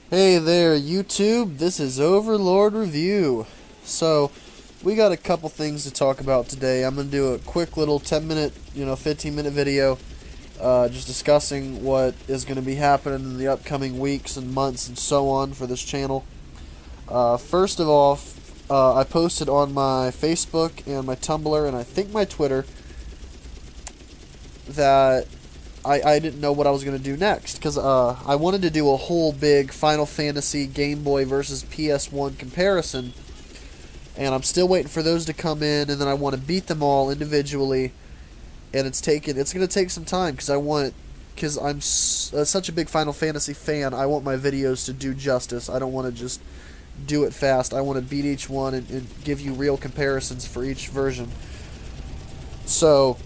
Hey there, YouTube. This is Overlord Review. So, we got a couple things to talk about today. I'm going to do a quick little 10-minute, 15-minute video just discussing what is going to be happening in the upcoming weeks and months and so on for this channel. First of all, I posted on my Facebook and my Tumblr and I think my Twitter that I didn't know what I was going to do next, because I wanted to do a whole big Final Fantasy Game Boy versus PS1 comparison, and I'm still waiting for those to come in, and then I want to beat them all individually, and it's going to take some time, because I'm such a big Final Fantasy fan. I want my videos to do justice. I don't want to just do it fast. I want to beat each one and give you real comparisons for each version. So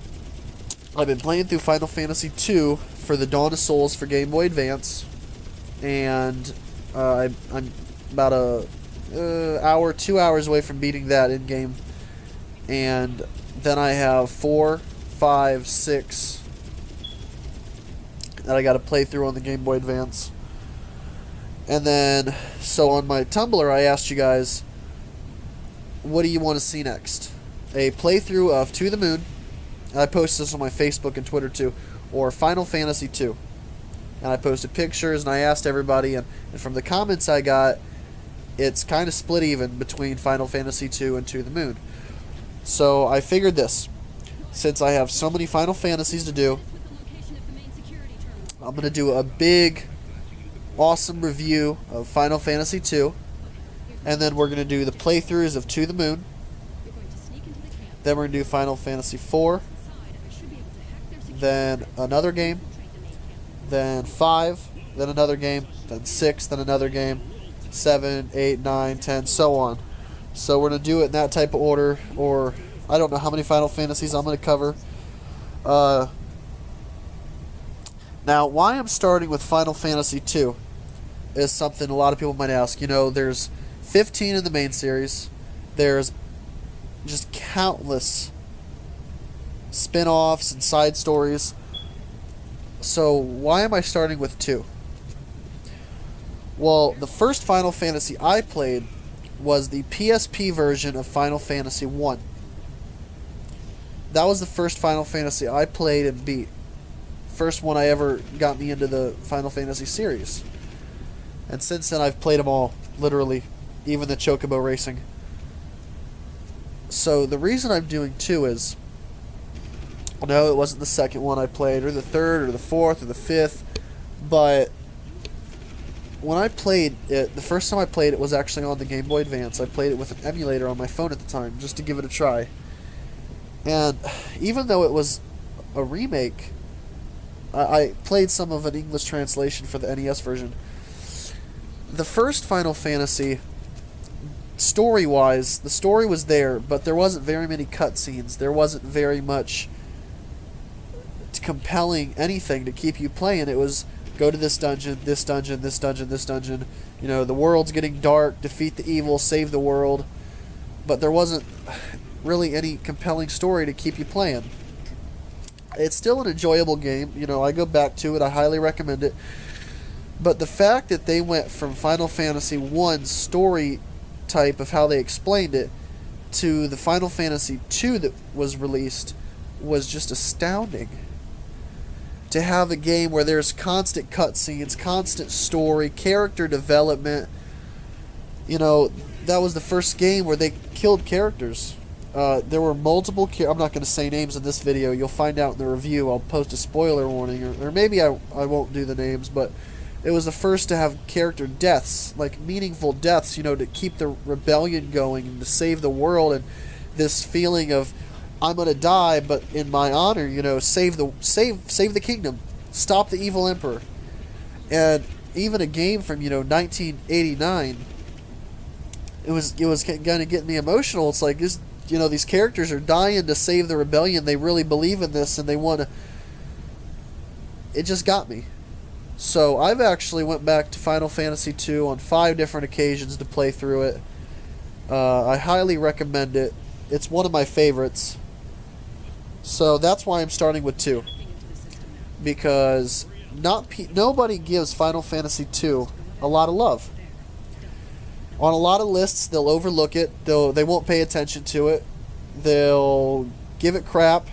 I've been playing through Final Fantasy II for the Dawn of Souls for Game Boy Advance, and I'm about a 2 hours away from beating that in game. And then I have 4, 5, 6 that I got to play through on the Game Boy Advance. And then, so on my Tumblr, I asked you guys, what do you want to see next? A playthrough of To the Moon. I posted this on my Facebook and Twitter too, or Final Fantasy II. And I posted pictures and I asked everybody, and from the comments I got, it's kind of split even between Final Fantasy II and To the Moon. So I figured this, since I have so many Final Fantasies to do, I'm going to do a big, awesome review of Final Fantasy II, and then we're going to do the playthroughs of To the Moon. Then we're going to do Final Fantasy IV, then another game, then 5, then another game, then 6, then another game, 7, 8, 9, 10, so on. So we're going to do it in that type of order, or I don't know how many Final Fantasies I'm going to cover. Now, why I'm starting with Final Fantasy II is something a lot of people might ask. There's 15 in the main series. There's just countless spin-offs and side stories. So why am I starting with 2? Well, the first Final Fantasy I played was the PSP version of Final Fantasy 1. That was the first Final Fantasy I played and beat. First one I ever got me into the Final Fantasy series. And since then I've played them all, literally, even the Chocobo Racing. So the reason I'm doing 2 is, no, it wasn't the second one I played, or the third, or the fourth, or the fifth, but when I played it, the first time I played it was actually on the Game Boy Advance. I played it with an emulator on my phone at the time, just to give it a try. And even though it was a remake, I played some of an English translation for the NES version. The first Final Fantasy, story-wise, the story was there, but there wasn't very many cutscenes. There wasn't very much compelling anything to keep you playing. It was go to this dungeon, this dungeon, this dungeon, this dungeon. The world's getting dark, defeat the evil, save the world. But there wasn't really any compelling story to keep you playing. It's still an enjoyable game. I go back to it. I highly recommend it. But the fact that they went from Final Fantasy 1's story type of how they explained it to the Final Fantasy 2 that was released was just astounding. To have a game where there's constant cutscenes, constant story, character development. That was the first game where they killed characters. There were multiple I'm not going to say names in this video. You'll find out in the review. I'll post a spoiler warning, or maybe I won't do the names, but it was the first to have character deaths, like meaningful deaths, to keep the rebellion going and to save the world, and this feeling of, I'm gonna die, but in my honor, save the kingdom, stop the evil emperor. And even a game from 1989, it was kind of getting me emotional. It's like this, these characters are dying to save the rebellion. They really believe in this, and they want to. It just got me. So I've actually went back to Final Fantasy II on 5 different occasions to play through it. I highly recommend it. It's one of my favorites. So that's why I'm starting with 2. Because nobody gives Final Fantasy II a lot of love. On a lot of lists, they'll overlook it. They won't pay attention to it. They'll give it crap.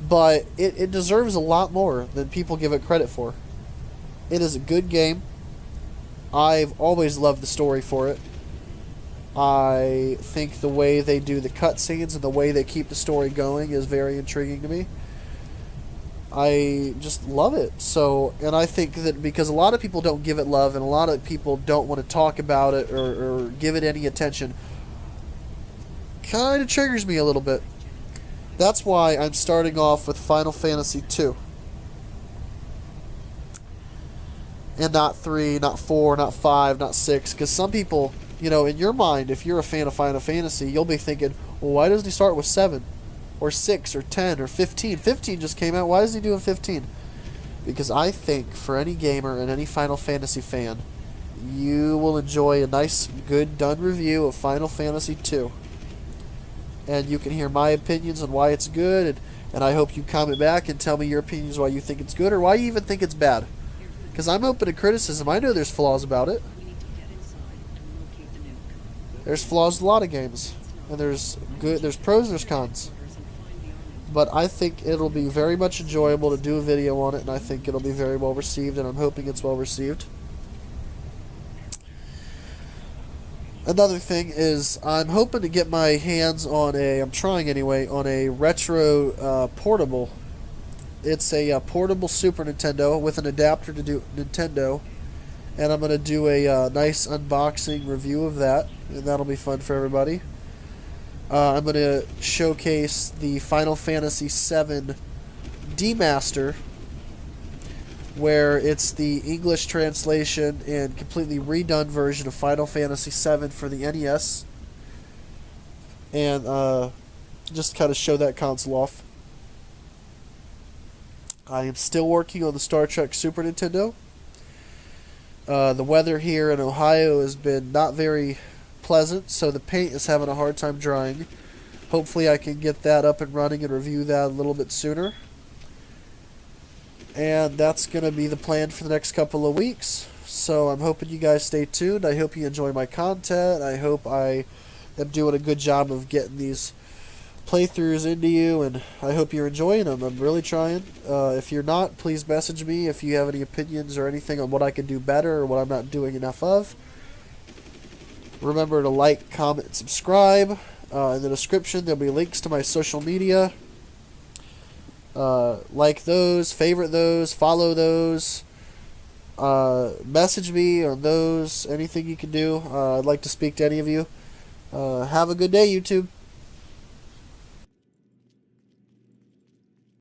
But it deserves a lot more than people give it credit for. It is a good game. I've always loved the story for it. I think the way they do the cutscenes and the way they keep the story going is very intriguing to me. I just love it. So, and I think that because a lot of people don't give it love and a lot of people don't want to talk about it or give it any attention, kind of triggers me a little bit. That's why I'm starting off with Final Fantasy II. And not 3, not 4, not 5, not 6. Because some people, you know, in your mind, if you're a fan of Final Fantasy, you'll be thinking, well, why doesn't he start with 7? Or 6, or 10, or 15? 15 just came out. Why is he doing 15? Because I think for any gamer and any Final Fantasy fan, you will enjoy a nice, good, done review of Final Fantasy II. And you can hear my opinions on why it's good, and I hope you comment back and tell me your opinions why you think it's good or why you even think it's bad. Because I'm open to criticism. I know there's flaws about it. There's flaws in a lot of games. And there's pros and there's cons. But I think it'll be very much enjoyable to do a video on it, and I think it'll be very well received, and I'm hoping it's well received. Another thing is I'm hoping to get my hands on I'm trying anyway, on a retro portable. It's a portable Super Nintendo with an adapter to do Nintendo, and I'm going to do a nice unboxing review of that, and that'll be fun for everybody. I'm going to showcase the Final Fantasy VII Demaster, where it's the English translation and completely redone version of Final Fantasy VII for the NES, and just kind of show that console off. I am still working on the Star Trek Super Nintendo. The weather here in Ohio has been not very pleasant, so the paint is having a hard time drying. Hopefully I can get that up and running and review that a little bit sooner. And that's going to be the plan for the next couple of weeks. So I'm hoping you guys stay tuned. I hope you enjoy my content. I hope I am doing a good job of getting these playthroughs into you, and I hope you're enjoying them. I'm really trying. If you're not, please message me if you have any opinions or anything on what I can do better or what I'm not doing enough of. Remember to like, comment, and subscribe. In the description there'll be links to my social media. Like those, favorite those, follow those, message me on those, anything you can do. I'd like to speak to any of you. Have a good day, YouTube.